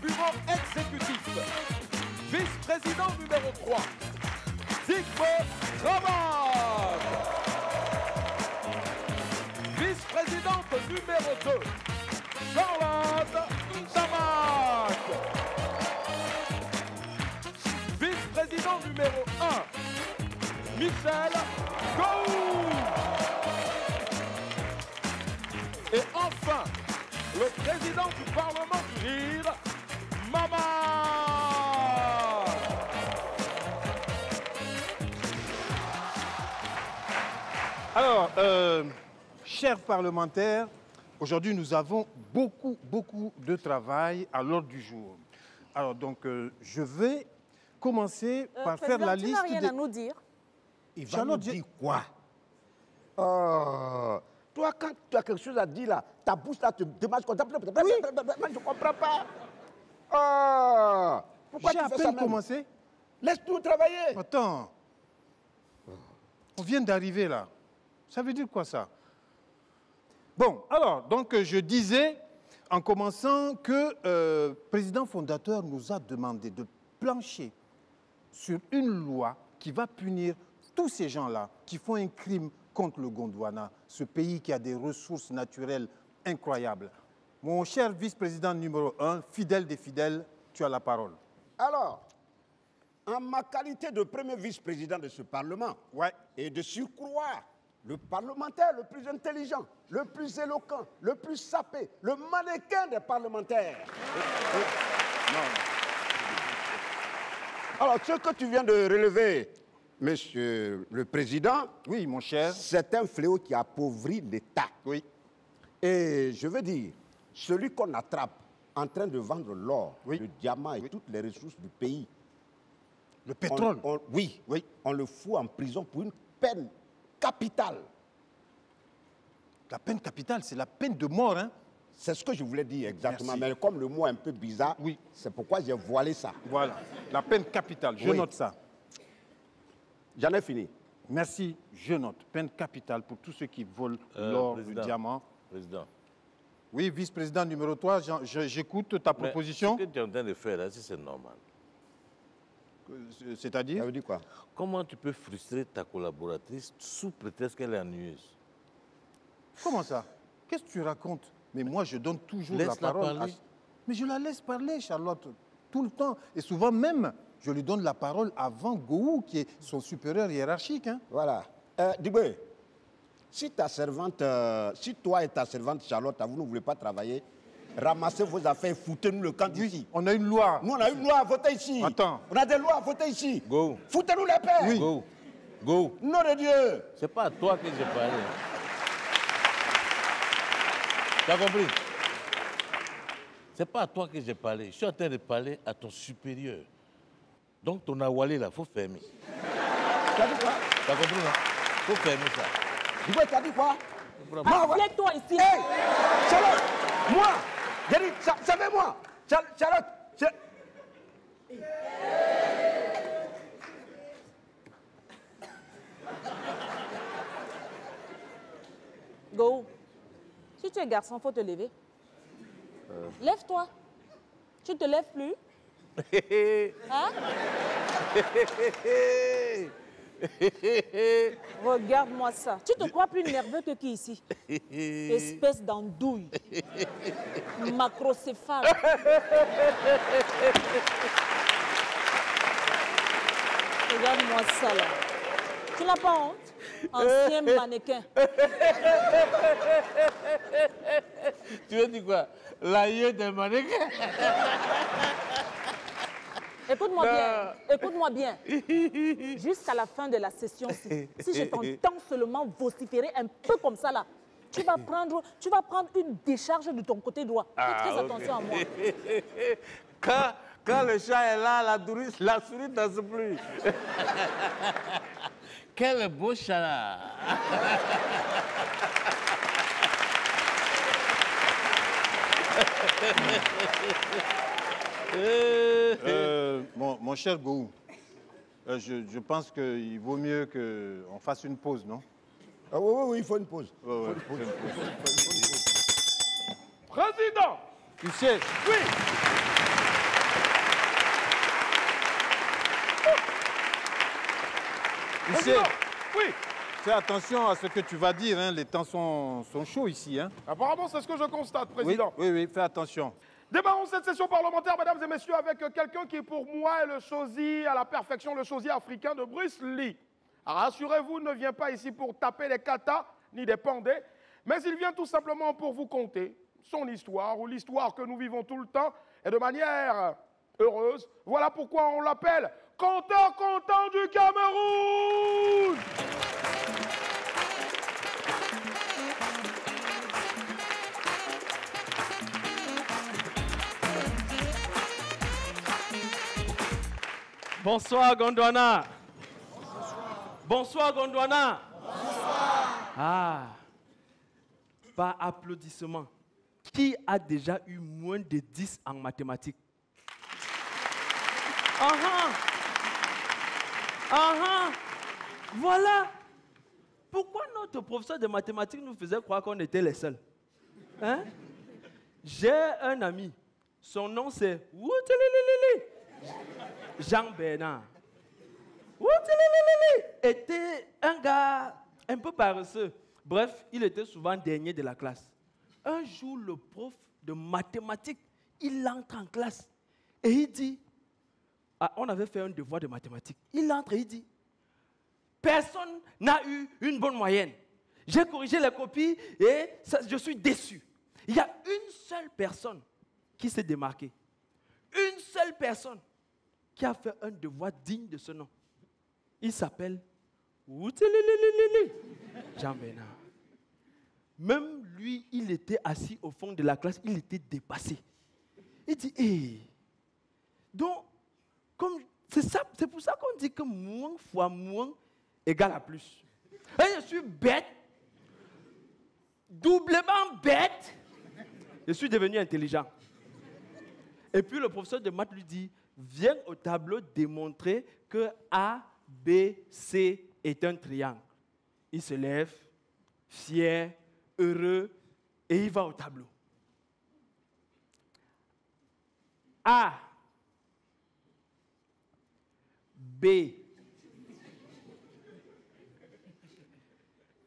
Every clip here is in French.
bureau exécutif. Vice-président numéro 3, Zygmunt Rabat. Vice-présidente numéro 2, Charlotte Tamac. Vice-président numéro 1, Michel Gou. Et enfin, le président du Parlement du Rire, Mama. Alors, chers parlementaires, aujourd'hui nous avons beaucoup de travail à l'ordre du jour. Alors donc, je vais commencer par faire la liste. Tu n'as rien à nous dire. Il va nous dire quoi? Toi, quand tu as quelque chose à dire là, ta bouche là te démarche comme ça. Oui. Je ne comprends pas. Pourquoi J'ai tu à fais ça peine même? commencé. Laisse-nous travailler. Attends. On vient d'arriver là. Ça veut dire quoi ça? Bon, alors, donc je disais en commençant que le président fondateur nous a demandé de plancher sur une loi qui va punir tous ces gens-là qui font un crime contre le Gondwana, ce pays qui a des ressources naturelles incroyables. Mon cher vice-président numéro 1, fidèle des fidèles, tu as la parole. Alors, en ma qualité de premier vice-président de ce Parlement, et de surcroît, le parlementaire le plus intelligent, le plus éloquent, le plus sapé, le mannequin des parlementaires. Alors, ce que tu viens de relever, Monsieur le Président, oui, mon cher, c'est un fléau qui appauvrit l'État. Oui. Et je veux dire, celui qu'on attrape en train de vendre l'or, le diamant et toutes les ressources du pays, le pétrole, on le fout en prison pour une peine capitale. La peine capitale, c'est la peine de mort, hein? C'est ce que je voulais dire exactement. Merci. Mais comme le mot est un peu bizarre, c'est pourquoi j'ai voilé ça. Voilà, la peine capitale, je note ça. J'en ai fini. Merci, je note. Peine capitale pour tous ceux qui volent l'or, le diamant. Président. Oui, vice-président numéro 3, j'écoute ta proposition. Ce que tu es en train de faire là, c'est normal. C'est-à-dire? Ça veut dire quoi? Comment tu peux frustrer ta collaboratrice sous prétexte qu'elle est ennuyeuse? Comment ça? Qu'est-ce que tu racontes? Mais moi, je donne toujours la Laisse-la parole. parler. Mais je la laisse parler, Charlotte, tout le temps. Et souvent même, je lui donne la parole avant Gou, qui est son supérieur hiérarchique. Hein. Voilà. Dibé, si ta servante, si toi et ta servante Charlotte, vous ne voulez pas travailler, ramassez vos affaires, foutez-nous le camp d'ici. On a une loi. Nous, on a une loi à voter ici. Attends. On a des lois à voter ici. Go. Foutez-nous les pères. Oui. Go. Go. Nom de Dieu. C'est pas à toi que j'ai parlé. Tu as compris? C'est pas à toi que j'ai parlé. Je suis en train de parler à ton supérieur. Donc ton awalé là, il faut fermer. Tu as dit quoi? Tu as compris, non? Il faut fermer ça. Dibé, tu as dit quoi? Assieds-toi ici. Hey, Charlotte, moi, j'ai dit, savez-moi, Charlotte, Go. Si tu es garçon, il faut te lever. Lève-toi. Tu ne te lèves plus? Hein? Regarde-moi ça. Tu te crois plus nerveux que qui ici? Espèce d'andouille. Macrocéphale. Regarde-moi ça là. Tu n'as pas honte? Ancien mannequin. Tu veux dire quoi? L'aïeux des mannequins. Écoute-moi bien, écoute-moi bien. Jusqu'à la fin de la session, si je t'entends seulement vociférer un peu comme ça là, tu vas prendre une décharge de ton côté droit. Fais très attention à moi. Quand le chat est là, la souris ne danse plus. Quel beau chat là. Mon cher Gou, je pense qu'il vaut mieux qu'on fasse une pause, non? Oui, il faut une pause. Président, Tu sais, oui, Michel, Oui. fais attention à ce que tu vas dire, hein. Les temps sont chauds ici. Hein. Apparemment, c'est ce que je constate, Oui, Président. oui, fais attention. Démarrons cette session parlementaire, mesdames et messieurs, avec quelqu'un qui, pour moi, est le sosie à la perfection, le sosie africain de Bruce Lee. Rassurez-vous, il ne vient pas ici pour taper des katas ni des pandés, mais il vient tout simplement pour vous conter son histoire, ou l'histoire que nous vivons tout le temps, et de manière heureuse. Voilà pourquoi on l'appelle Conteur content du Cameroun. Bonsoir Gondwana. Bonsoir Gondwana. Bonsoir. Ah, par applaudissement. Qui a déjà eu moins de 10 en mathématiques? Voilà. Pourquoi notre professeur de mathématiques nous faisait croire qu'on était les seuls? Hein? J'ai un ami. Son nom c'est Jean Bernard. Était un gars un peu paresseux. Bref, il était souvent dernier de la classe. Un jour, le prof de mathématiques, il entre en classe et il dit, on avait fait un devoir de mathématiques. Il entre et il dit, personne n'a eu une bonne moyenne. J'ai corrigé les copies et je suis déçu. Il y a une seule personne qui s'est démarquée. Une seule personne qui a fait un devoir digne de ce nom. Il s'appelle Jean Bernard. Même lui, il était assis au fond de la classe, il était dépassé. Il dit, donc, c'est pour ça qu'on dit que moins fois moins égale à plus. Et je suis bête, doublement bête, je suis devenu intelligent. Et puis le professeur de maths lui dit, viens au tableau démontrer que A, B, C est un triangle. Il se lève, fier, heureux, et il va au tableau. A, B,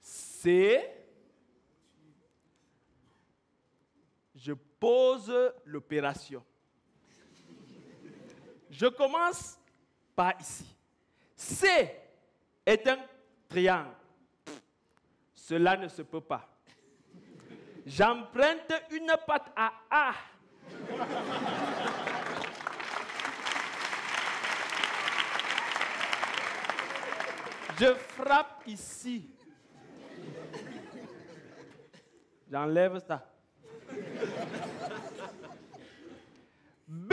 C, je pose l'opération. Je commence par ici. C est un triangle. Cela ne se peut pas. J'emprunte une patte à A. Je frappe ici. J'enlève ça. B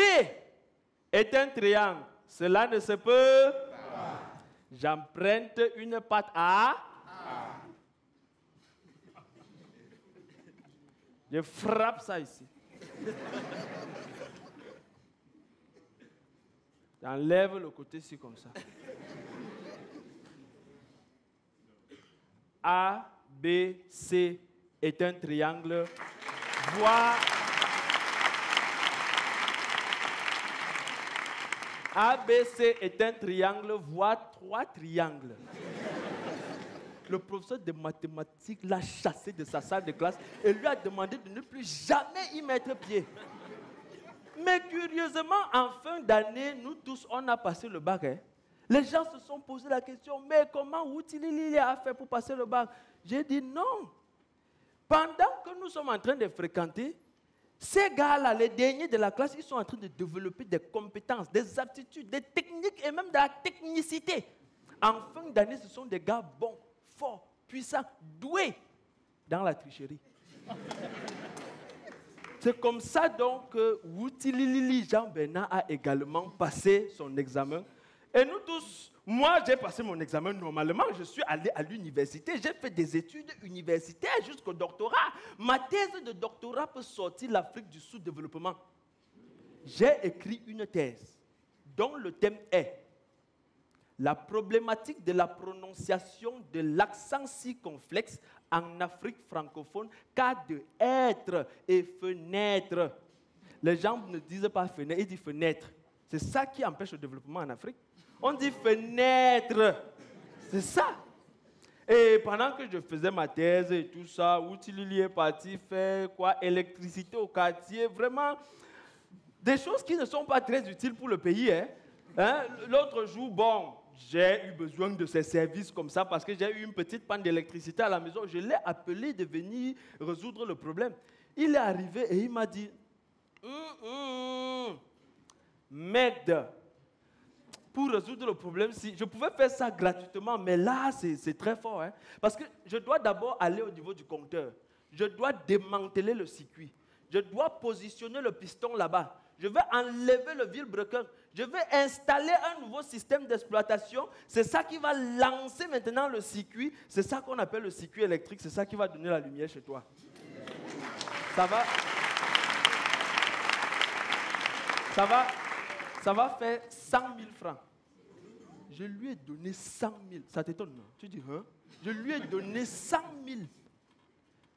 est un triangle. Cela ne se peut pas. J'emprunte une patte à A. Je frappe ça ici. J'enlève le côté-ci comme ça. A, B, C est un triangle. Voix. ABC est un triangle, voire 3 triangles. Le professeur de mathématiques l'a chassé de sa salle de classe et lui a demandé de ne plus jamais y mettre pied. Mais curieusement, en fin d'année, nous tous, on a passé le bac. Hein? Les gens se sont posé la question, mais comment Woutilili a fait pour passer le bac? J'ai dit non. Pendant que nous sommes en train de fréquenter, ces gars-là, les derniers de la classe, ils sont en train de développer des compétences, des aptitudes, des techniques et même de la technicité. En fin d'année, ce sont des gars bons, forts, puissants, doués dans la tricherie. C'est comme ça donc que Woutilili Jean Bernard a également passé son examen. Et nous tous, moi j'ai passé mon examen normalement, je suis allé à l'université, j'ai fait des études universitaires jusqu'au doctorat. Ma thèse de doctorat peut sortir l'Afrique du sous-développement. J'ai écrit une thèse dont le thème est la problématique de la prononciation de l'accent circonflexe en Afrique francophone, cas de être et fenêtre. Les gens ne disent pas fenêtre, ils disent fenêtre. C'est ça qui empêche le développement en Afrique. On dit fenêtre. C'est ça. Et pendant que je faisais ma thèse et tout ça, Outilili est parti faire quoi? Électricité au quartier. Vraiment, des choses qui ne sont pas très utiles pour le pays. Hein? L'autre jour, bon, j'ai eu besoin de ces services comme ça parce que j'ai eu une petite panne d'électricité à la maison. Je l'ai appelé de venir résoudre le problème. Il est arrivé et il m'a dit, merde, pour résoudre le problème, si je pouvais faire ça gratuitement, mais là, c'est très fort. Hein? Parce que je dois d'abord aller au niveau du compteur. Je dois démanteler le circuit. Je dois positionner le piston là-bas. Je vais enlever le vilebrequin. Je vais installer un nouveau système d'exploitation. C'est ça qui va lancer maintenant le circuit. C'est ça qu'on appelle le circuit électrique. C'est ça qui va donner la lumière chez toi. Ça va faire 100 000 francs. Je lui ai donné 100 000. Ça t'étonne, non? Tu dis, hein? Je lui ai donné 100 000.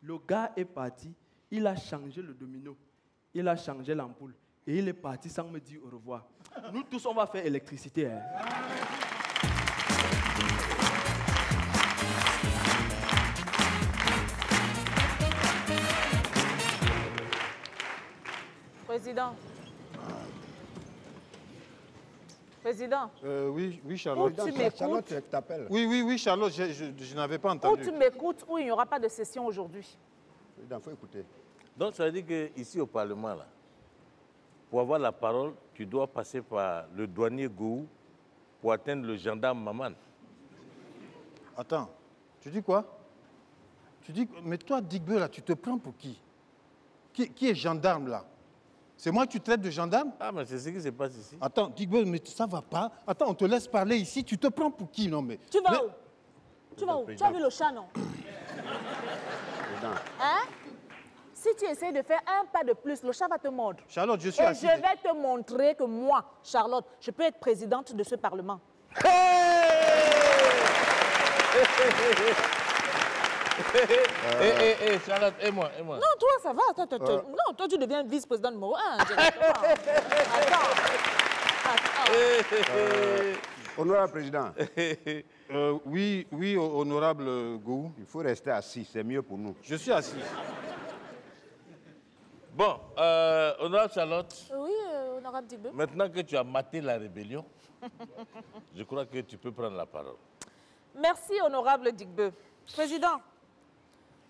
Le gars est parti. Il a changé le domino. Il a changé l'ampoule. Et il est parti sans me dire au revoir. Nous tous, on va faire électricité. Hein? Président. Président. Oui, Charlotte. Ou tu m'écoutes. Charlotte t'appelle. Oui, Charlotte, je n'avais pas Ou entendu. tu m'écoutes ou il n'y aura pas de session aujourd'hui. Il faut écouter. Donc, ça veut dire qu'ici au Parlement, là, pour avoir la parole, tu dois passer par le douanier Gou pour atteindre le gendarme Maman. Attends, tu dis quoi? Tu dis, mais toi, Digbe, là, tu te prends pour qui? Qui est gendarme, là? C'est moi que tu traites de gendarme? Ah, mais c'est ce qui se passe ici. Attends, Digbe, mais ça va pas. Attends, on te laisse parler ici, tu te prends pour qui, non mais... Tu vas où? Tu vas où? Tu as vu le chat, non? Hein? Si tu essaies de faire un pas de plus, le chat va te mordre. Charlotte, je suis Et assise. je vais te montrer que moi, Charlotte, je peux être présidente de ce Parlement. Charlotte, et moi. Non, toi, ça va. Non, toi, tu deviens vice-président numéro 1. Attends. Honorable président, Oui, honorable Gou. il faut rester assis, c'est mieux pour nous. Je suis assis. Bon, honorable Charlotte, Oui, honorable Digbe. maintenant que tu as maté la rébellion, je crois que tu peux prendre la parole. Merci, honorable Digbe. Président,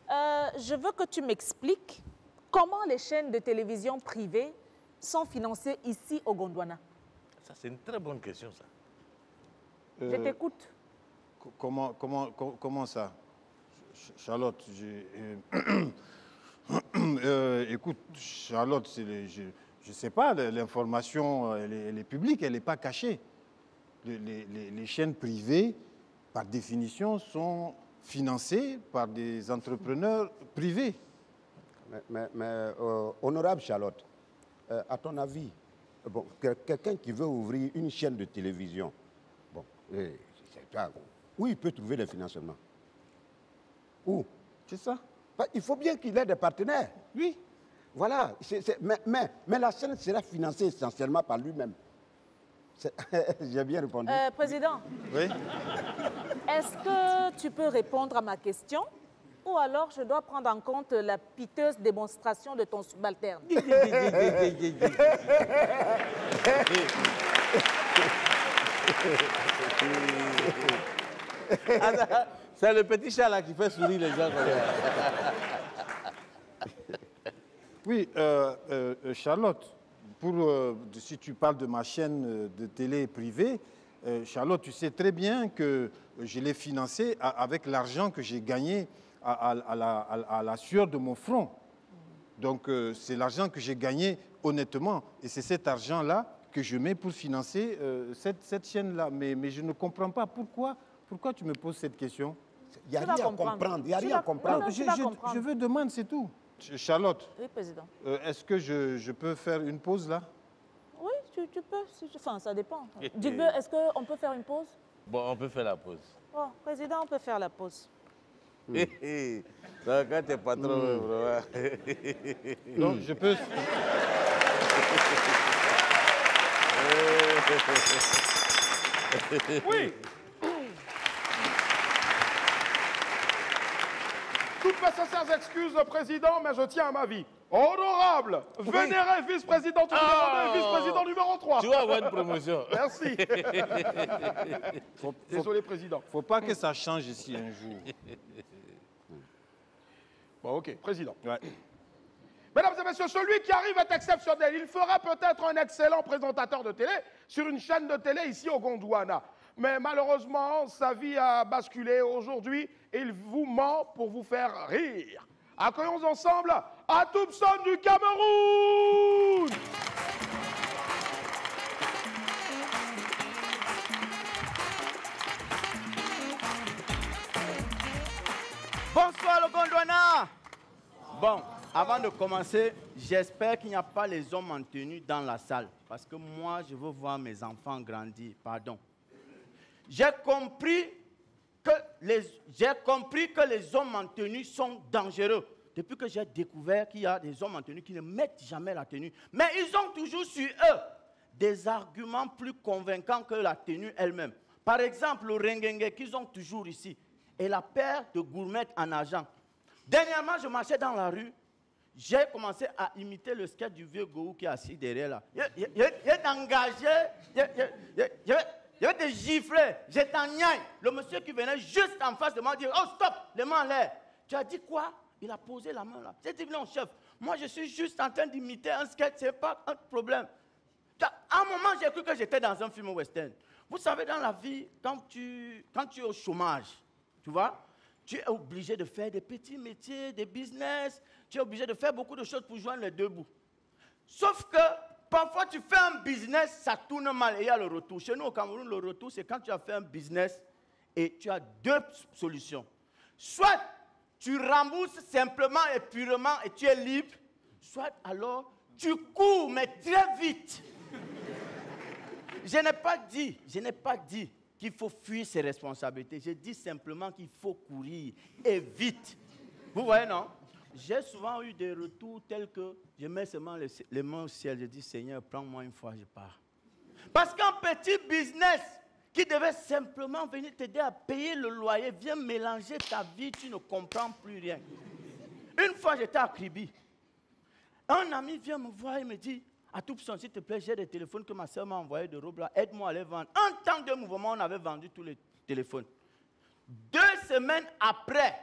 je veux que tu m'expliques comment les chaînes de télévision privées sont financées ici au Gondwana. Ça, c'est une très bonne question, ça. Je t'écoute. Comment ça? Charlotte, écoute, Charlotte, je ne sais pas, l'information, elle est publique, elle n'est pas cachée. Les chaînes privées, par définition, sont financées par des entrepreneurs privés. Mais honorable Charlotte, à ton avis, bon, quelqu'un qui veut ouvrir une chaîne de télévision, bon, où il peut trouver des financements? Où? C'est ça? Il faut bien qu'il ait des partenaires. Oui. Voilà. Mais la chaîne sera financée essentiellement par lui-même. J'ai bien répondu. Président, Oui. est-ce que tu peux répondre à ma question ou alors je dois prendre en compte la piteuse démonstration de ton subalterne? C'est le petit chat là qui fait sourire les gens. Oui, Charlotte, si tu parles de ma chaîne de télé privée, Charlotte, tu sais très bien que je l'ai financée avec l'argent que j'ai gagné à la sueur de mon front. Donc, c'est l'argent que j'ai gagné honnêtement. Et c'est cet argent-là que je mets pour financer cette chaîne-là. Mais je ne comprends pas pourquoi tu me poses cette question. Il n'y a rien à comprendre. Il n'y a rien à comprendre. Je veux demander, c'est tout. Charlotte, Oui, président. est-ce que je peux faire une pause là? Oui, tu peux. Enfin, ça dépend. Digbe, est-ce qu'on peut faire une pause? Bon, on peut faire la pause. Oh, président, on peut faire la pause. Donc, quand tu es patron, vraiment. Non, je peux. Oui. toutes mes sincères excuses, Président, mais je tiens à ma vie. Honorable, vénéré vice-président numéro 2, vice-président numéro 3. Tu vas avoir une promotion. Merci. Désolé, Président. Faut pas que ça change ici un jour. Bon, ok, Président. Ouais. Mesdames et messieurs, celui qui arrive est exceptionnel. Il fera peut-être un excellent présentateur de télé sur une chaîne de télé ici au Gondwana. Mais malheureusement, sa vie a basculé aujourd'hui et il vous ment pour vous faire rire. Accueillons ensemble Atoubson du Cameroun. Bonsoir le Gondwana. Bon, avant de commencer, j'espère qu'il n'y a pas les hommes en tenue dans la salle. Parce que moi, je veux voir mes enfants grandir. Pardon. J'ai compris que les hommes en tenue sont dangereux. Depuis que j'ai découvert qu'il y a des hommes en tenue qui ne mettent jamais la tenue. Mais ils ont toujours sur eux des arguments plus convaincants que la tenue elle-même. Par exemple, le rengengue qu'ils ont toujours ici et la paire de gourmettes en argent. Dernièrement, je marchais dans la rue. J'ai commencé à imiter le sketch du vieux Gourou qui est assis derrière là. J'ai engagé, j'ai te gifler, j'ai t'engagne. Le monsieur qui venait juste en face de moi dit, oh stop, les mains en l'air. Tu as dit quoi? Il a posé la main là. J'ai dit non chef, moi je suis juste en train d'imiter un sketch, c'est pas un problème. À un moment j'ai cru que j'étais dans un film western. Vous savez dans la vie, quand tu es au chômage, tu vois, tu es obligé de faire des petits métiers, des business, tu es obligé de faire beaucoup de choses pour joindre les deux bouts. Sauf que parfois tu fais un business, ça tourne mal et il y a le retour. Chez nous au Cameroun, le retour c'est quand tu as fait un business et tu as deux solutions. Soit tu rembourses simplement et purement et tu es libre, soit alors tu cours mais très vite. Je n'ai pas dit qu'il faut fuir ses responsabilités. Je dis simplement qu'il faut courir et vite. Vous voyez, non? J'ai souvent eu des retours tels que je mets seulement les mains au ciel. Je dis, Seigneur, prends-moi une fois, je pars. Parce qu'un petit business qui devait simplement venir t'aider à payer le loyer vient mélanger ta vie, tu ne comprends plus rien. Une fois, j'étais à Kribi. Un ami vient me voir et me dit, Atoubson, s'il te plaît, j'ai des téléphones que ma soeur m'a envoyés d'Europe là, aide-moi à les vendre. En temps de mouvement, on avait vendu tous les téléphones. 2 semaines après,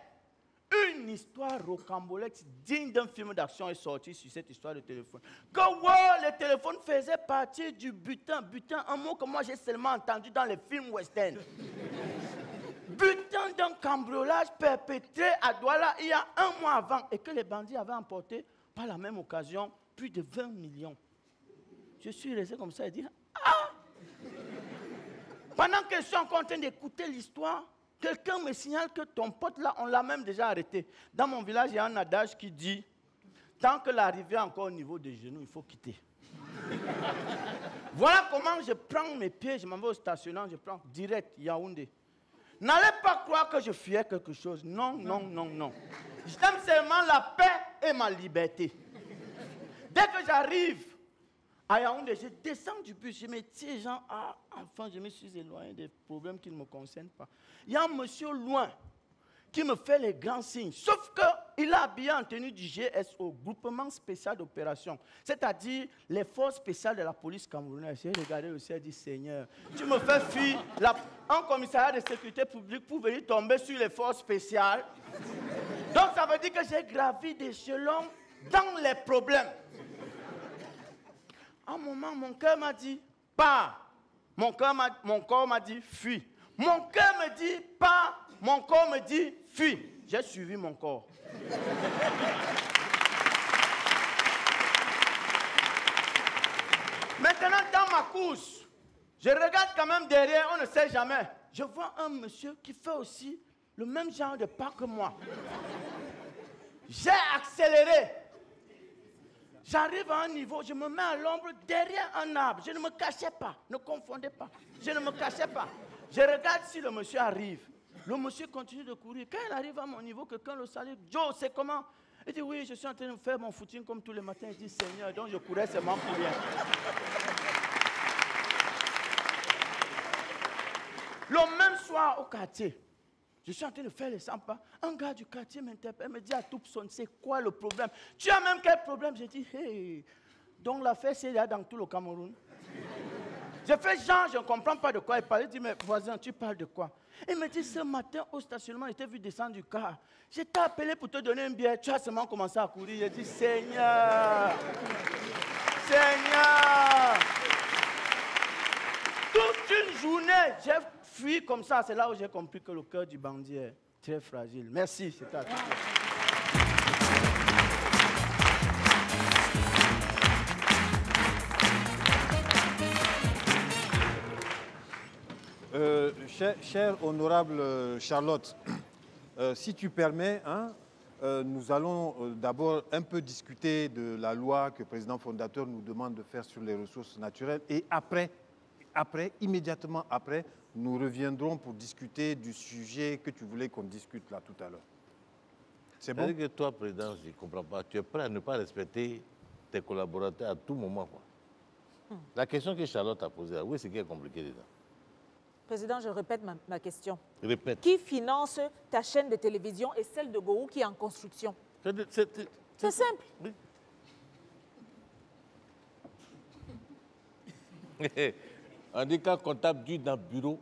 une histoire rocambolesque digne d'un film d'action est sortie sur cette histoire de téléphone. Que wow, les téléphones faisaient partie du butin. Butin, un mot que moi j'ai seulement entendu dans les films western. Butin d'un cambriolage perpétré à Douala il y a 1 mois avant et que les bandits avaient emporté par la même occasion plus de 20 millions. Je suis resté comme ça et dit, ah! Pendant que je suis encore en train d'écouter l'histoire, quelqu'un me signale que ton pote là, on l'a même déjà arrêté. Dans mon village, il y a un adage qui dit, tant que l'arrivée est encore au niveau des genoux, il faut quitter. Voilà comment je prends mes pieds, je m'en vais au stationnement, je prends direct Yaoundé. N'allez pas croire que je fuyais quelque chose. Non, non, non, non. J'aime seulement la paix et ma liberté. Dès que j'arrive à Yaoundé, je descends du bus, je me tiens, genre, ah, enfin, je me suis éloigné des problèmes qui ne me concernent pas. Il y a un monsieur loin qui me fait les grands signes, sauf qu'il a habillé en tenue du GSO, groupement spécial d'opération, c'est-à-dire les forces spéciales de la police camerounaise. J'ai regardé le ciel et dit, Seigneur, tu me fais fuir un commissariat de sécurité publique pour venir tomber sur les forces spéciales. Donc ça veut dire que j'ai gravi des échelons dans les problèmes. À un moment, mon cœur m'a dit, pars. Mon corps m'a dit, fuis. Mon cœur me dit, pars. Mon corps me dit, fuis. J'ai suivi mon corps. Maintenant, dans ma course, je regarde quand même derrière, on ne sait jamais. Je vois un monsieur qui fait aussi le même genre de pas que moi. J'ai accéléré. J'arrive à un niveau, je me mets à l'ombre derrière un arbre. Je ne me cachais pas, ne confondez pas. Je ne me cachais pas. Je regarde si le monsieur arrive. Le monsieur continue de courir. Quand il arrive à mon niveau, quelqu'un le salue. Joe, c'est comment? Il dit, oui, je suis en train de faire mon footing comme tous les matins. Il dit, Seigneur, donc je courais seulement pour rien. Le même soir au quartier, Je suis en train de faire les 100 pas. Un gars du quartier m'interpelle, me dit à Toupson, c'est quoi le problème? Tu as même quel problème? J'ai dit, hey, donc l'affaire c'est là dans tout le Cameroun. J'ai fait genre, je ne comprends pas de quoi il parle. Il dit, mais voisin, tu parles de quoi? Il me dit, ce matin au stationnement, il t'a vu descendre du car. Je t'ai appelé pour te donner une bière. Tu as seulement commencé à courir. J'ai dit, Seigneur, Seigneur. Toute une journée, j'ai fui comme ça. C'est là où j'ai compris que le cœur du bandit est très fragile. Merci, c'était à toi. Chère honorable Charlotte, si tu permets, hein, nous allons d'abord un peu discuter de la loi que le président fondateur nous demande de faire sur les ressources naturelles et après, immédiatement après, nous reviendrons pour discuter du sujet que tu voulais qu'on discute là tout à l'heure. C'est bon? C'est-à-dire que toi, président, je ne comprends pas. Tu es prêt à ne pas respecter tes collaborateurs à tout moment, quoi. La question que Charlotte a posée, oui, c'est qui est compliqué dedans. Président, je répète ma question. Répète. Qui finance ta chaîne de télévision et celle de Gowou qui est en construction? C'est simple. Oui. On dit qu'un comptable dû dans le bureau,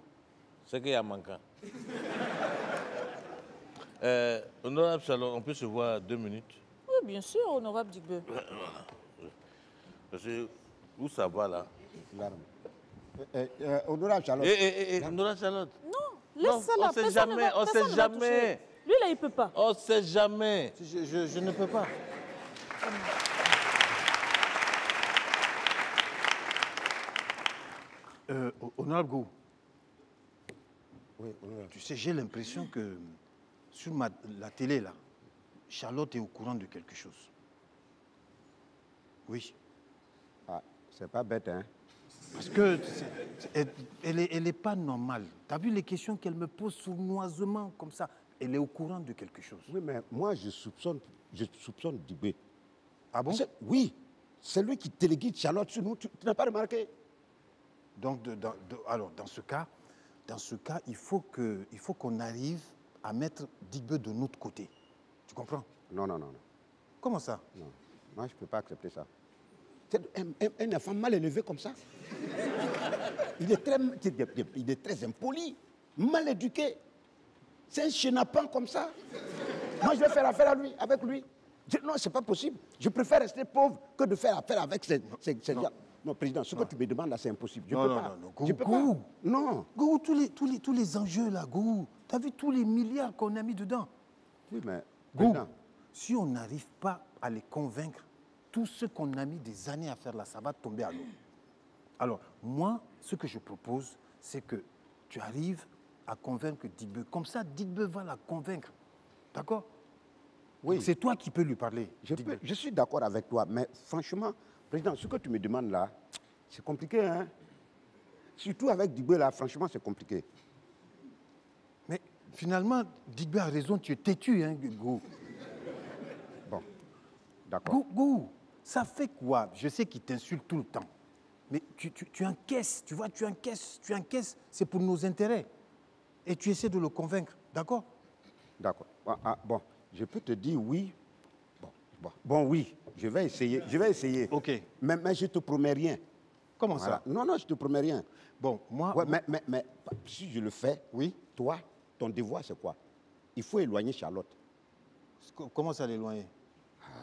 c'est qu'il y a manquant. Honorable Charlotte, on peut se voir 2 minutes? Oui, bien sûr, honorable Digbe. Parce que où ça va là? Honorable Charlotte. Honorable Charlotte. Non, laisse ça là. On sait jamais, on sait jamais. Lui là, il ne peut pas. On sait jamais. Je ne peux pas. Honorable Gou, Oui, honorable. tu sais, j'ai l'impression que sur la télé, là, Charlotte est au courant de quelque chose. Oui. Ah, c'est pas bête, hein? Parce que elle est pas normale. Tu as vu les questions qu'elle me pose sournoisement comme ça? Elle est au courant de quelque chose. Oui, mais moi, je soupçonne Dibé. Ah bon? Oui, c'est lui qui téléguide Charlotte sur nous. Tu n'as pas remarqué? Donc, alors, dans ce cas, il faut qu'on arrive à mettre Digbe de notre côté. Tu comprends? Non. Comment ça? Non, moi, je ne peux pas accepter ça. C'est un enfant mal élevé comme ça. Il est très impoli, mal éduqué. C'est un chenapan comme ça. Moi, je vais faire affaire avec lui. Non, c'est pas possible. Je préfère rester pauvre que de faire affaire avec ces gens. Non, président, ce que tu me demandes là, c'est impossible. Je peux pas. Non. Gou, tous les enjeux là, Gou. Tu as vu tous les milliards qu'on a mis dedans? Oui, mais Gou, si on n'arrive pas à les convaincre, tout ce qu'on a mis des années à faire là, ça va tomber à l'eau. Alors, moi, ce que je propose, c'est que tu arrives à convaincre Digbe. Comme ça, Digbe va la convaincre. D'accord? Oui. C'est toi qui peux lui parler. Je suis d'accord avec toi, mais franchement, président, ce que tu me demandes là, c'est compliqué, hein? Surtout avec Digbe là, franchement, c'est compliqué. Mais finalement, Digbe a raison, tu es têtu, hein, Gou. Bon, d'accord. Gou, ça fait quoi? Je sais qu'il t'insulte tout le temps. Mais tu encaisses, tu vois, tu encaisses, c'est pour nos intérêts. Et tu essaies de le convaincre, d'accord? D'accord. Bon, je peux te dire oui. Bon, oui, je vais essayer. Ok. Mais je ne te promets rien. Comment ça? Non, je ne te promets rien. Bon, moi... Ouais, mais si je le fais, oui, toi, ton devoir, c'est quoi? Il faut éloigner Charlotte. Comment ça l'éloigner?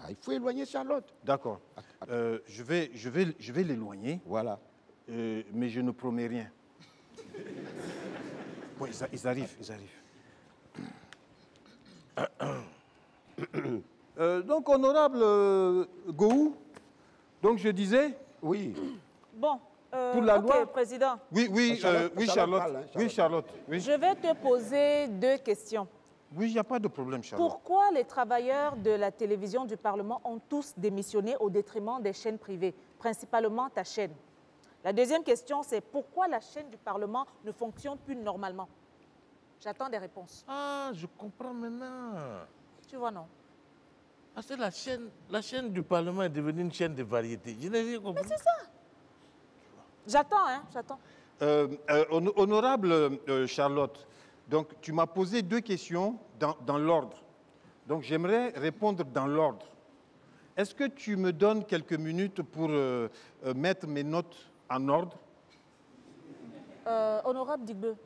Il faut éloigner Charlotte. D'accord. Je vais l'éloigner. Voilà. Mais je ne promets rien. Oui, ils arrivent. Donc, honorable Gou, donc je disais... Oui. Bon, pour la loi, président. Oui, Charlotte. Oui, Charlotte. Oui. Je vais te poser 2 questions. Oui, il n'y a pas de problème, Charlotte. Pourquoi les travailleurs de la télévision du Parlement ont tous démissionné au détriment des chaînes privées, principalement ta chaîne? La deuxième question, c'est pourquoi la chaîne du Parlement ne fonctionne plus normalement? J'attends des réponses. Ah, je comprends maintenant. Tu vois, non? Parce que la chaîne du Parlement est devenue une chaîne de variété. Je n'ai rien compris. Mais c'est ça. J'attends, hein, j'attends. Honorable Charlotte, Donc, tu m'as posé 2 questions dans l'ordre. Donc, j'aimerais répondre dans l'ordre. Est-ce que tu me donnes quelques minutes pour mettre mes notes en ordre? Honorable Digbe.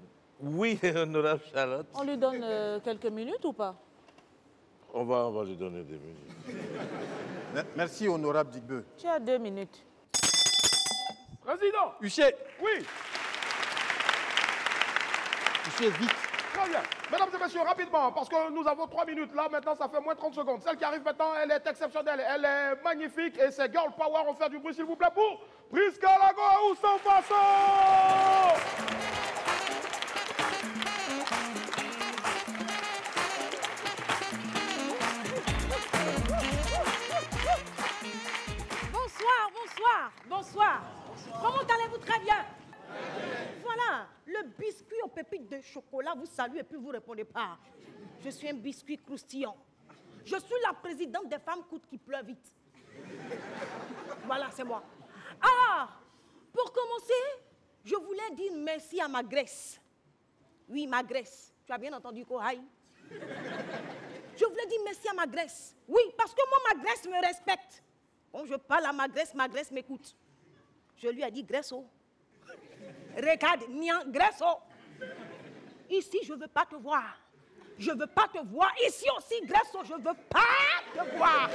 Oui, honorable Charlotte. On lui donne quelques minutes ou pas? On va lui donner des minutes. Merci, honorable Digbe. Tu as 2 minutes. Président. Huchet. Oui. Huchet, vite. Très bien. Mesdames et messieurs, rapidement, parce que nous avons 3 minutes. Là, maintenant, ça fait moins 30 secondes. Celle qui arrive maintenant, elle est exceptionnelle. Elle est magnifique. Et c'est Girl Power. On fait du bruit, s'il vous plaît, pour Prisca Lago ou sans façon. Bonsoir. Comment allez-vous? Très bien. Voilà, le biscuit aux pépites de chocolat vous salue et puis vous ne répondez pas. Je suis un biscuit croustillant. Je suis la présidente des femmes coûte qui pleure vite. Voilà, c'est moi. Alors, pour commencer, je voulais dire merci à ma Grèce. Oui, ma Grèce. Tu as bien entendu, Kohai? Je voulais dire merci à ma Grèce. Oui, parce que moi, ma Grèce me respecte. Quand je parle à ma Grèce m'écoute. Je lui ai dit, Gresso, regarde, Nian, Gresso, ici, je ne veux pas te voir. Je ne veux pas te voir. Ici aussi, Gresso, je ne veux pas te voir.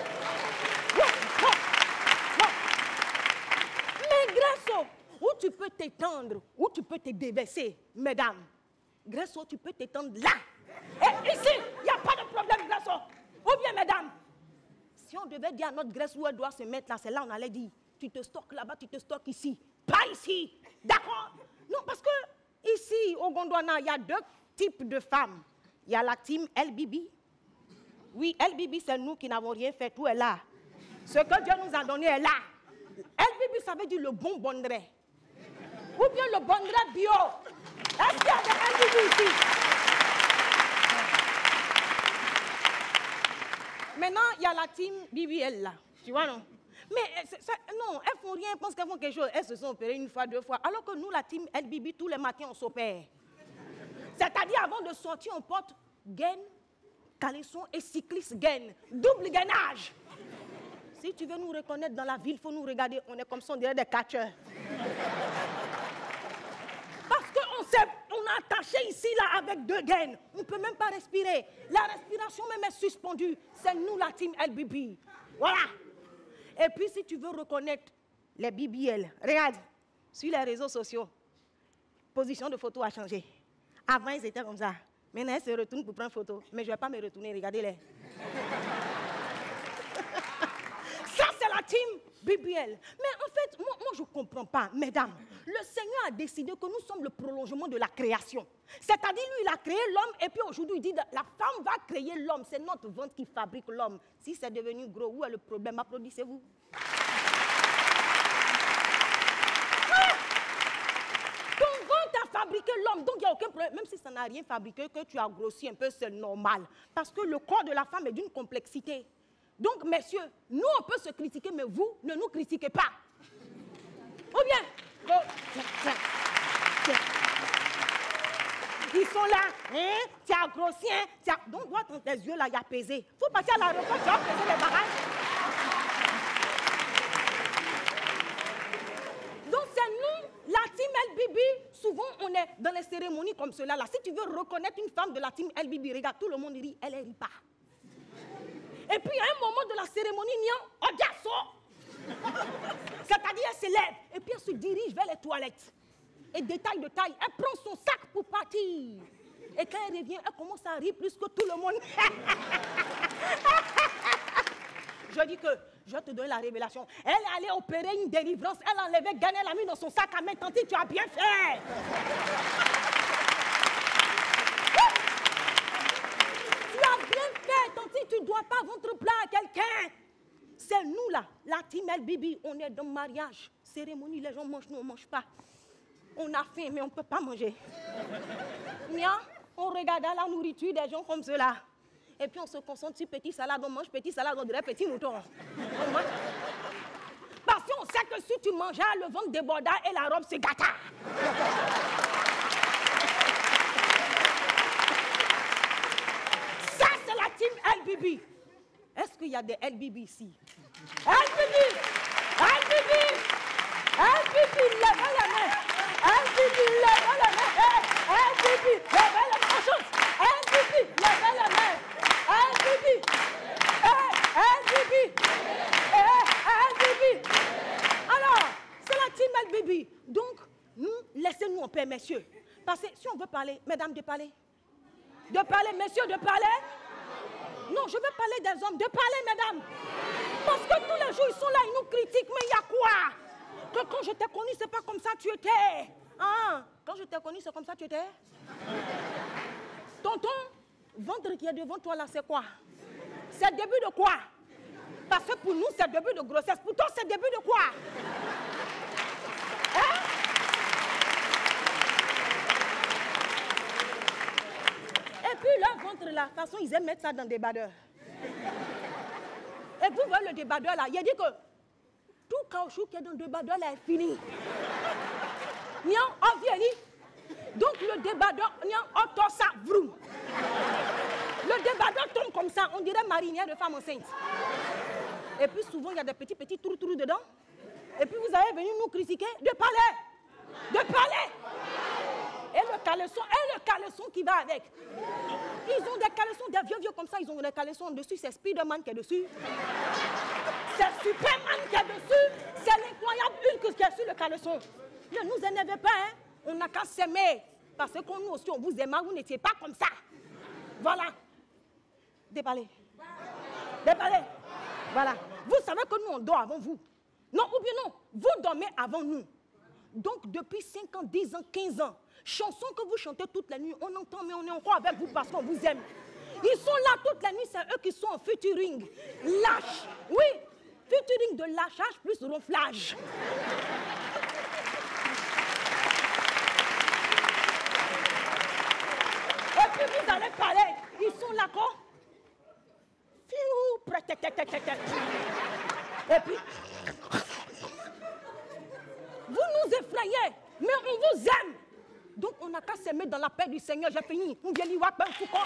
Mais Gresso, où tu peux t'étendre, où tu peux te déverser, mesdames. Gresso, tu peux t'étendre là. Et ici, il n'y a pas de problème, Gresso. Ou bien, mesdames, si on devait dire à notre Grèce où elle doit se mettre là, c'est là on allait dire, tu te stockes là-bas, tu te stockes ici. Pas ici. D'accord? Non, parce que ici, au Gondwana, il y a 2 types de femmes. Il y a la team LBB. Oui, LBB, c'est nous qui n'avons rien fait, tout est là. Ce que Dieu nous a donné est là. LBB, ça veut dire le bon bondret. Ou bien le bondret bio. Est-ce qu'il y a des LBB ici? Maintenant, il y a la team BBL là. Tu vois, non? Mais non, elles font rien, elles pensent qu'elles font quelque chose. Elles se sont opérées 1 fois, 2 fois. Alors que nous, la team LBB, tous les matins, on s'opère. C'est-à-dire, avant de sortir, on porte gaine, caleçon et cycliste gaine. Double gainage. Si tu veux nous reconnaître dans la ville, il faut nous regarder. On est comme ça, on dirait des catcheurs. Parce qu'on a attaché ici, là, avec 2 gaines. On ne peut même pas respirer. La respiration même est suspendue. C'est nous, la team LBB. Voilà. Et puis, si tu veux reconnaître les BBL, regarde, sur les réseaux sociaux, position de photo a changé. Avant, ils étaient comme ça. Maintenant, ils se retournent pour prendre photo. Mais je ne vais pas me retourner, regardez-les. Ça, c'est la team BBL. Mais en fait, moi je ne comprends pas, mesdames. Le Seigneur a décidé que nous sommes le prolongement de la création. C'est-à-dire, lui, il a créé l'homme et puis aujourd'hui, il dit la femme va créer l'homme. C'est notre ventre qui fabrique l'homme. Si c'est devenu gros, où est le problème? Applaudissez-vous. Ton ventre a fabriqué l'homme, donc il n'y a aucun problème. Même si ça n'a rien fabriqué, que tu as grossi un peu, c'est normal. Parce que le corps de la femme est d'une complexité. Donc, messieurs, nous, on peut se critiquer, mais vous, ne nous critiquez pas. Ou bien, ils sont là, hein? Tu as grossi, hein? Donc, droit dans tes yeux, là, il y a pesé. Il faut partir à l'aéroport, tu vas peser les barrages. Donc, c'est nous, la team LBB. Souvent, on est dans les cérémonies comme cela. Là. Si tu veux reconnaître une femme de la team LBB, regarde, tout le monde rit, elle est ripa. Et puis, à un moment de la cérémonie, Nian, c'est-à-dire, elle se lève et puis elle se dirige vers les toilettes. Et détail de taille, elle prend son sac pour partir. Et quand elle revient, elle commence à rire plus que tout le monde. Je dis que, je vais te donner la révélation. Elle est allée opérer une délivrance, elle a enlevé, gagné, elle a mis dans son sac à main. Tanti, tu as bien fait. Tu as bien fait, Tanti, tu ne dois pas ventre plat à quelqu'un. C'est nous là, la team LBB, on est dans le mariage. Cérémonie, les gens mangent, nous on ne mange pas. On a faim, mais on ne peut pas manger. Nia, on regarde la nourriture des gens comme cela. Et puis on se concentre sur petit salade, on mange petit salade, on dirait petit mouton. Parce qu'on sait que si tu mangeais, le ventre déborda et la robe se gâta. LBB. Est-ce qu'il y a des LBB ici? LBB! LBB! LBB, levez la main! LBB, levez la main! LBB, levez la main! En chose! LBB, levez la main! LBB! LBB! LBB! Alors, c'est la team LBB. Donc, nous, laissez-nous en paix, messieurs. Parce que si on veut parler, mesdames, de parler. De parler, messieurs, de parler. Non, je veux parler des hommes. De parler, mesdames. Parce que tous les jours, ils sont là, ils nous critiquent. Mais il y a quoi? Que quand je t'ai connu, c'est pas comme ça que tu étais. Hein? Quand je t'ai connu, c'est comme ça que tu étais. Tonton, ventre qui est devant toi là, c'est quoi? C'est le début de quoi? Parce que pour nous, c'est le début de grossesse. Pour toi, c'est le début de quoi? Hein? Et puis leur ventre là, de toute façon, ils aiment mettre ça dans des débardeur. Et vous voyez le débardeur là, il a dit que tout caoutchouc qui est dans le débardeur là est fini. Nian, on vieillit. Donc le débardeur, nian, on tord ça, vroom. Le débardeur tombe comme ça, on dirait marinière de femme enceinte. Et puis souvent, il y a des petits trous dedans. Et puis vous allez venir nous critiquer de parler. De parler. Et le caleçon qui va avec. Ils ont des caleçons, des vieux comme ça, ils ont des caleçons dessus, c'est Spider-Man qui est dessus. C'est Superman qui est dessus. C'est l'incroyable Hulk qui est sur le caleçon. Ne nous énervez pas, hein. On n'a qu'à s'aimer. Parce que nous aussi, on vous aimait, vous n'étiez pas comme ça. Voilà. Déballez. Déballez. Voilà. Vous savez que nous, on dort avant vous. Non, ou bien non, vous dormez avant nous. Donc, depuis 5 ans, 10 ans, 15 ans, chansons que vous chantez toute la nuit, on entend, mais on est encore avec vous parce qu'on vous aime. Ils sont là toute la nuit, c'est eux qui sont en featuring. Lâche. Oui, featuring de lâchage plus ronflage. Et puis vous allez parler. Ils sont là quoi? Et puis, vous nous effrayez, mais on vous aime. Donc on n'a qu'à s'aimer dans la paix du Seigneur. J'ai fini. On vient lui voir, il y a quoi?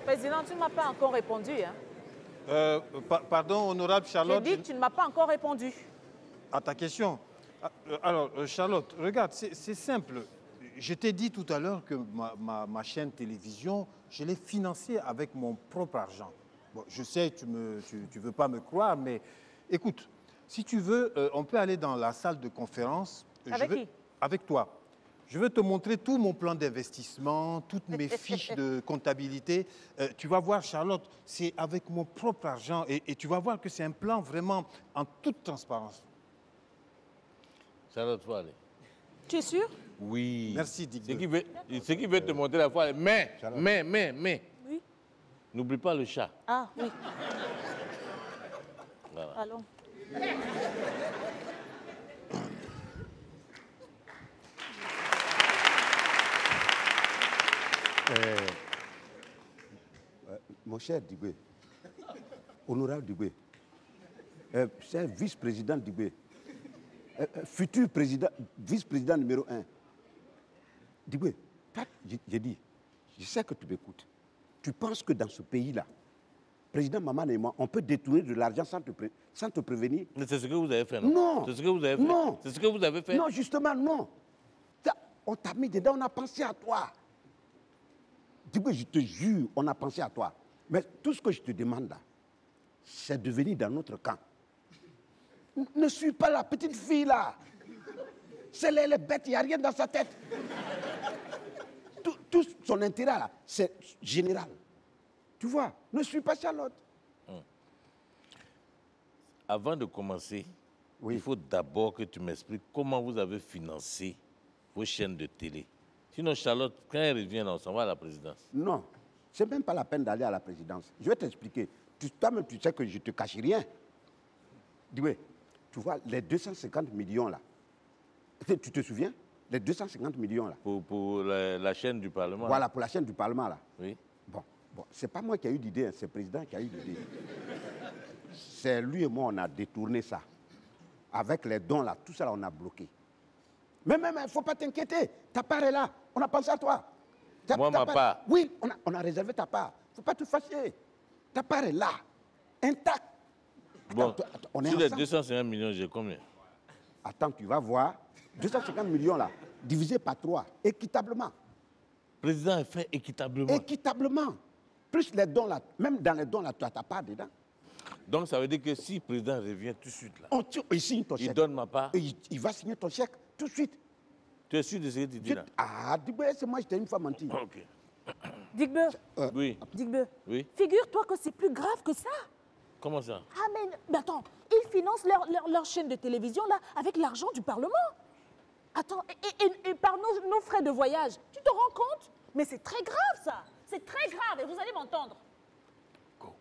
Président, tu ne m'as pas encore répondu. Hein? Pardon, honorable Charlotte. J'ai dit que tu ne m'as pas encore répondu. À ta question. Alors, Charlotte, regarde, c'est simple. Je t'ai dit tout à l'heure que ma chaîne télévision, je l'ai financée avec mon propre argent. Bon, je sais, tu ne veux pas me croire, mais écoute, si tu veux, on peut aller dans la salle de conférence. Avec qui? Avec toi. Je veux te montrer tout mon plan d'investissement, toutes mes fiches de comptabilité. Tu vas voir, Charlotte, c'est avec mon propre argent et tu vas voir que c'est un plan vraiment en toute transparence. Charlotte, faut aller. Tu es sûr? Oui. Merci, Dick. Ce qui veut te montrer la foi, mais. Oui. N'oublie pas le chat. Ah, oui. Voilà. Allons. Mon cher Dibé, honorable Dibé, cher vice-président Dibé, futur président, vice-président numéro 1. Dibé, j'ai dit, je sais que tu m'écoutes. Tu penses que dans ce pays-là, président Maman et moi, on peut détourner de l'argent sans te prévenir? Mais c'est ce que vous avez fait, non? Non. C'est ce que vous avez fait? Non. C'est ce que vous avez fait? Non, justement, non. On t'a mis dedans, on a pensé à toi. Dibé, je te jure, on a pensé à toi. Mais tout ce que je te demande là, c'est de venir dans notre camp. Ne suis pas la petite fille là. C'est les bêtes, il n'y a rien dans sa tête. Tout son intérêt là, c'est général. Tu vois, ne suis pas Charlotte. Avant de commencer, il faut d'abord que tu m'expliques comment vous avez financé vos chaînes de télé. Sinon, Charlotte, quand elle revient, on s'en va à la présidence. Non, c'est même pas la peine d'aller à la présidence. Je vais t'expliquer. Toi-même, tu sais que je ne te cache rien. Dis-moi, tu vois, les 250 millions là, tu te souviens? Les 250 millions là. Pour la chaîne du Parlement. Voilà, pour la chaîne du Parlement là. Oui. Bon, c'est pas moi qui ai eu l'idée, c'est le président qui a eu l'idée. C'est lui et moi, on a détourné ça. Avec les dons là, tout ça là, on a bloqué. Mais il ne faut pas t'inquiéter. Ta part est là. On a pensé à toi. Moi, ma part. Oui, on a réservé ta part. Il ne faut pas te fâcher. Ta part est là, intacte. Bon, attends, on est sur les ensemble. 250 millions, j'ai combien? Attends, tu vas voir. 250 millions là, divisé par 3, équitablement. Le président a fait équitablement. Équitablement. Plus les dons là, même dans les dons là, tu as ta part dedans. Donc ça veut dire que si le président revient tout de suite là, Il signe ton chèque. il donne ma part. Il va signer ton chèque tout de suite. Tu es sûr de ce que tu dis là? Ah, c'est moi, je t'ai une fois menti. Ok. Digbe, Oui. Digbe, Oui. figure-toi que c'est plus grave que ça. Comment ça? Ah mais attends, ils financent leur chaîne de télévision là avec l'argent du Parlement. Attends, et par nos frais de voyage, tu te rends compte? Mais c'est très grave ça, c'est très grave et vous allez m'entendre. Go.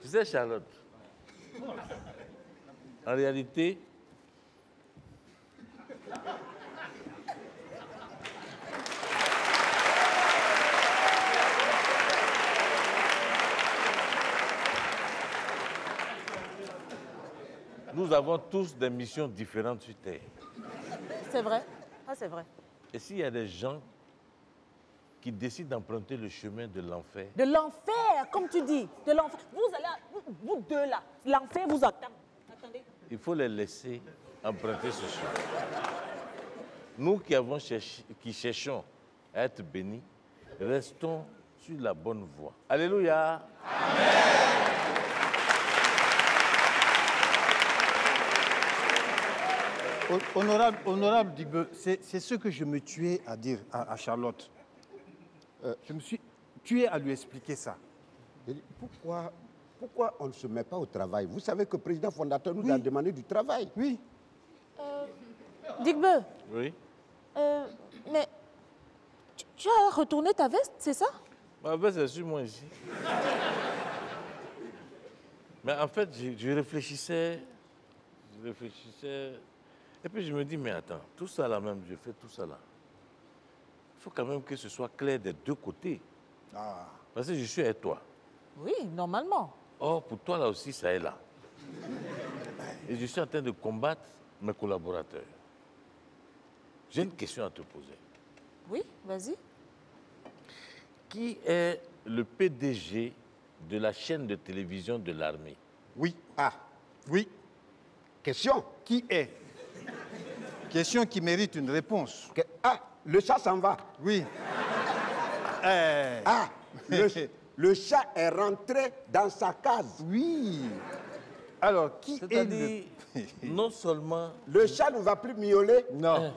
Tu sais, Charlotte, en réalité, nous avons tous des missions différentes sur Terre. C'est vrai, ah c'est vrai. Et s'il y a des gens qui décident d'emprunter le chemin de l'enfer, De l'enfer, comme tu dis, de l'enfer. Vous allez, vous deux là, l'enfer vous attend. Attendez. il faut les laisser emprunter ce chemin. Nous qui cherchons à être bénis, restons sur la bonne voie. Alléluia. Honorable Digbe, c'est ce que je me tuais à dire à Charlotte. Je me suis tué à lui expliquer ça. Pourquoi on ne se met pas au travail? Vous savez que le président fondateur nous a demandé du travail. Oui. Digbe, Oui. mais tu as retourné ta veste, c'est ça? Ma veste est sur moi ici. Mais en fait, je réfléchissais. Et puis je me dis, mais attends, tout ça là même, je fais tout ça là. Il faut quand même que ce soit clair des deux côtés. Parce que je suis avec toi. Oui, normalement. Or, pour toi là aussi, ça est là. Et je suis en train de combattre mes collaborateurs. J'ai une question à te poser. Oui, vas-y. Qui est le PDG de la chaîne de télévision de l'armée? Oui. Ah, Oui. question. Qui est? Question qui mérite une réponse. Ah, le chat s'en va. Oui. Ah, le chat est rentré dans sa case. Oui. Alors, qui est C'est-à-dire, non seulement, Le chat ne va plus miauler. Non.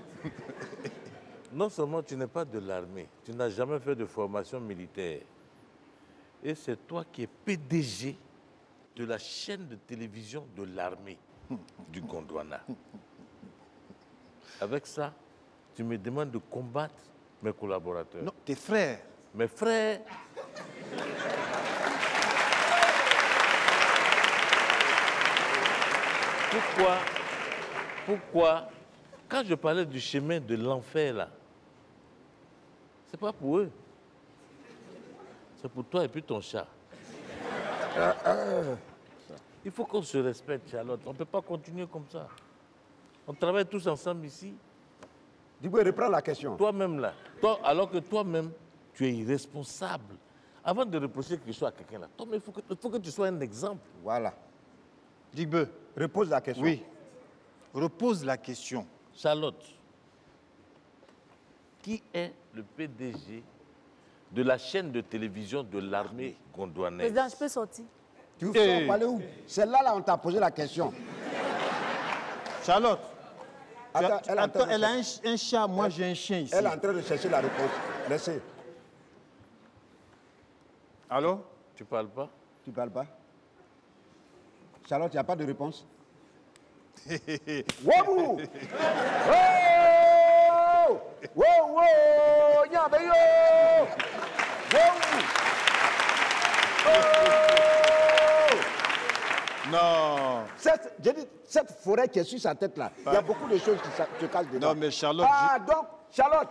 non seulement tu n'es pas de l'armée, tu n'as jamais fait de formation militaire. Et c'est toi qui es PDG de la chaîne de télévision de l'armée du Gondwana. Avec ça, tu me demandes de combattre mes collaborateurs. Non, tes frères. Mes frères. Pourquoi, quand je parlais du chemin de l'enfer là, c'est pas pour eux. C'est pour toi et puis ton chat. Il faut qu'on se respecte, Charlotte. On ne peut pas continuer comme ça. On travaille tous ensemble ici. Dis-moi, reprends la question. Toi-même là, alors que toi-même, tu es irresponsable. Avant de reprocher quelque chose à quelqu'un là, toi-même, il faut que tu sois un exemple. Voilà. Digbe. Repose la question. Oui. Repose la question. Charlotte, qui est le PDG de la chaîne de télévision de l'armée gondwanaise? Président, je peux sortir? Tu veux aller où? C'est là, on t'a posé la question. Charlotte. Attends, Elle a un chat, moi j'ai un chien ici. Elle est en train de chercher la réponse. Laissez. Allô? Tu parles pas? Tu parles pas? Charlotte, il n'y a pas de réponse? Wabou! Oh! Wow, wow! Nyambe yo! Wow! Oh! Non. Cette forêt qui est sur sa tête là, il y a beaucoup de choses qui se cachent dedans. Non, mais Charlotte. Ah, donc, Charlotte,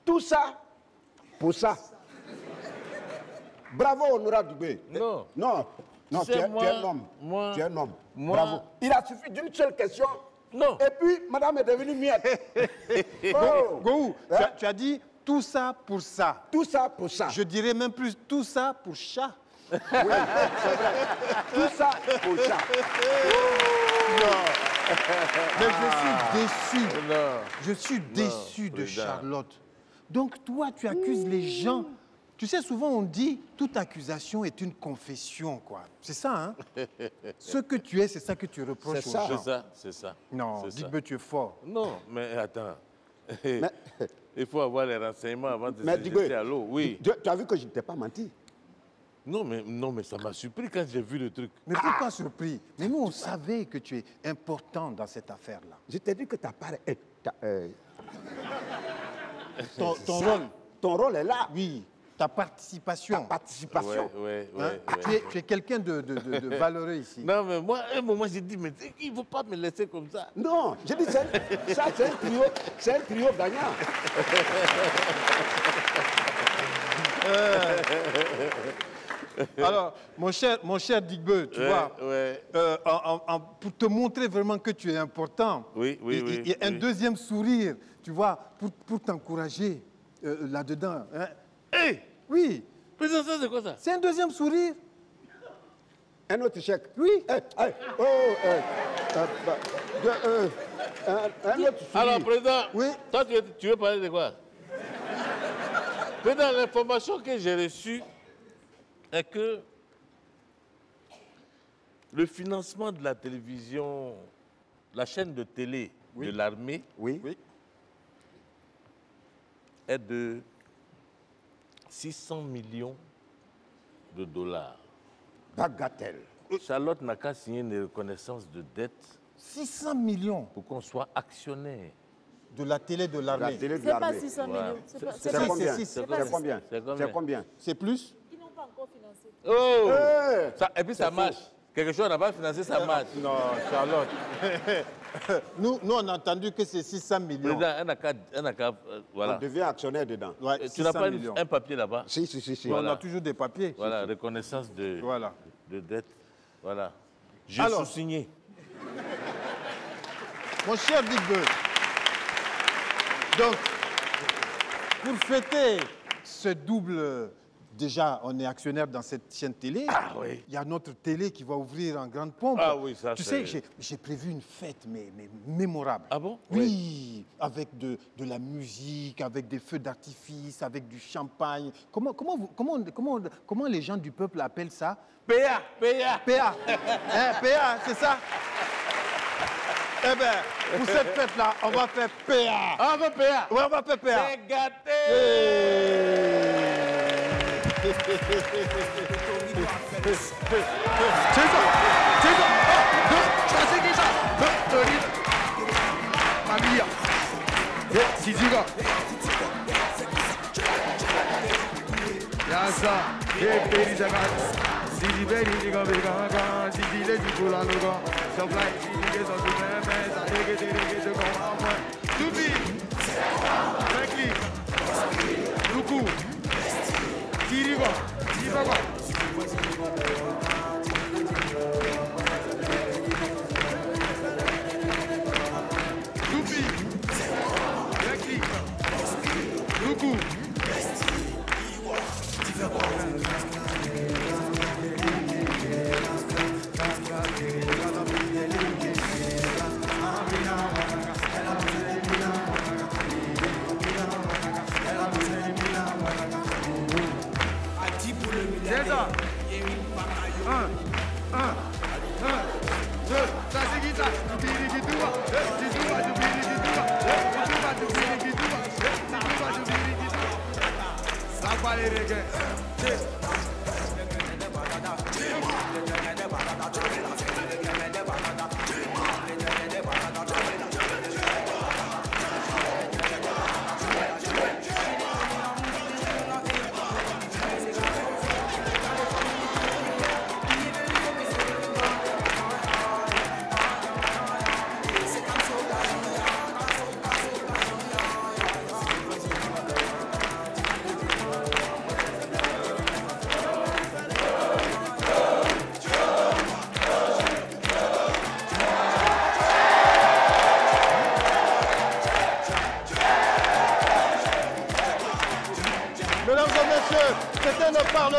tout ça pour ça. Bravo, honorable Dubé. Non. Non, non, tu es un homme. Tu es un homme. Bravo. Il a suffi d'une seule question. Non. Et puis, madame est devenue miette. Oh. Gohou, Hein? tu as dit tout ça pour ça. Tout ça pour ça. Je dirais même plus tout ça pour chat. Oui, c'est vrai. Tout ça pour ça. Mais je suis déçu. Non. Je suis déçu de président. Charlotte. Donc toi, tu accuses les gens. Tu sais, souvent on dit toute accusation est une confession, quoi. C'est ça, hein? Ce que tu es, c'est ça que tu reproches aux C'est ça. gens. C'est ça, c'est ça. Non, C'est ça. Digbe, tu es fort. Non, mais attends. Il faut avoir les renseignements avant de Mais se Digbe, jeter à l'eau. Oui. tu as vu que je ne t'ai pas menti. Non, mais ça m'a surpris quand j'ai vu le truc. Mais pourquoi surpris? Mais nous, on savait que tu es important dans cette affaire-là. Je t'ai dit que ta part est... Ton rôle, Ton rôle est là. oui, ta participation. Ta participation. Ouais. Hein? Tu es quelqu'un de valeureux ici. Non, mais moi, à un moment, j'ai dit, mais il ne faut pas me laisser comme ça. Non, j'ai dit, ça c'est un trio gagnant. Alors, mon cher Digbe, tu vois, pour te montrer vraiment que tu es important, il y a un deuxième sourire, tu vois, pour t'encourager là-dedans. Hein. Hé! Oui, Président, ça, c'est quoi ça? c'est un deuxième sourire. Un autre chèque. Oui. Un autre sourire. Alors, président, Oui. toi, tu veux parler de quoi? Président, l'information que j'ai reçue est que le financement de la télévision, la chaîne de télé de l'armée Oui. est de 600 millions de dollars. Bagatelle. Charlotte n'a qu'à signer une reconnaissance de dette 600 millions pour qu'on soit actionnaire. de la télé de La l'armée. télé de C'est pas l'armée. 600 millions. C'est pas- C'est c'est pas- combien? c'est- C'est c'est- combien? C'est combien? C'est combien? C'est plus? Ils n'ont pas encore financé. Oh! Eh, Et puis ça marche. Quelque chose n'a pas financé, ça marche. Non, Charlotte. nous, on a entendu que c'est 600 millions. Président, elle n'a qu'à, On voilà. devient actionnaire dedans. Ouais, Tu n'as 600 pas millions. un papier là-bas? Si. On Voilà. a toujours des papiers. Voilà, reconnaissance de Voilà. dette. Voilà. J'ai Alors. sous-signé. Mon cher Digbe, donc, pour fêter ce double, déjà, on est actionnaire dans cette chaîne télé. Ah oui. Il y a notre télé qui va ouvrir en grande pompe. Ah oui, ça, tu c'est- sais, j'ai prévu une fête, mais mémorable. Ah bon? Oui, avec de la musique, avec des feux d'artifice, avec du champagne. Comment les gens du peuple appellent ça? PA! PA. Hein, PA, c'est ça? Eh bien, pour cette fête-là, on va faire PA. Ah, on va PA! Ouais, on va faire PA. C'est gâté!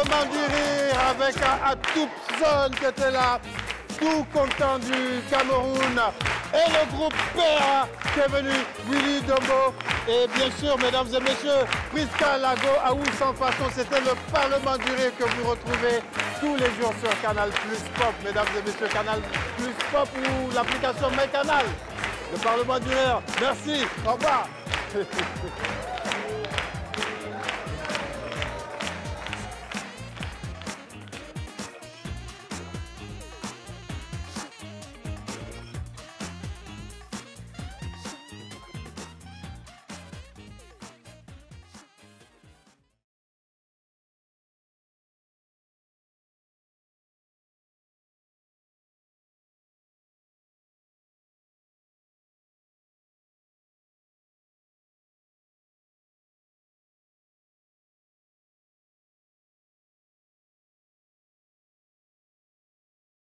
Parlement du Rire avec Atoupson qui était là, tout content du Cameroun. Et le groupe PA qui est venu, Willy Dombo. Et bien sûr, mesdames et messieurs, Prisca Lago, Aou sans façon, c'était le Parlement du Rire que vous retrouvez tous les jours sur Canal Plus Pop. Mesdames et messieurs, Canal Plus Pop ou l'application MyCanal. Le Parlement du Rire. Merci. Au revoir.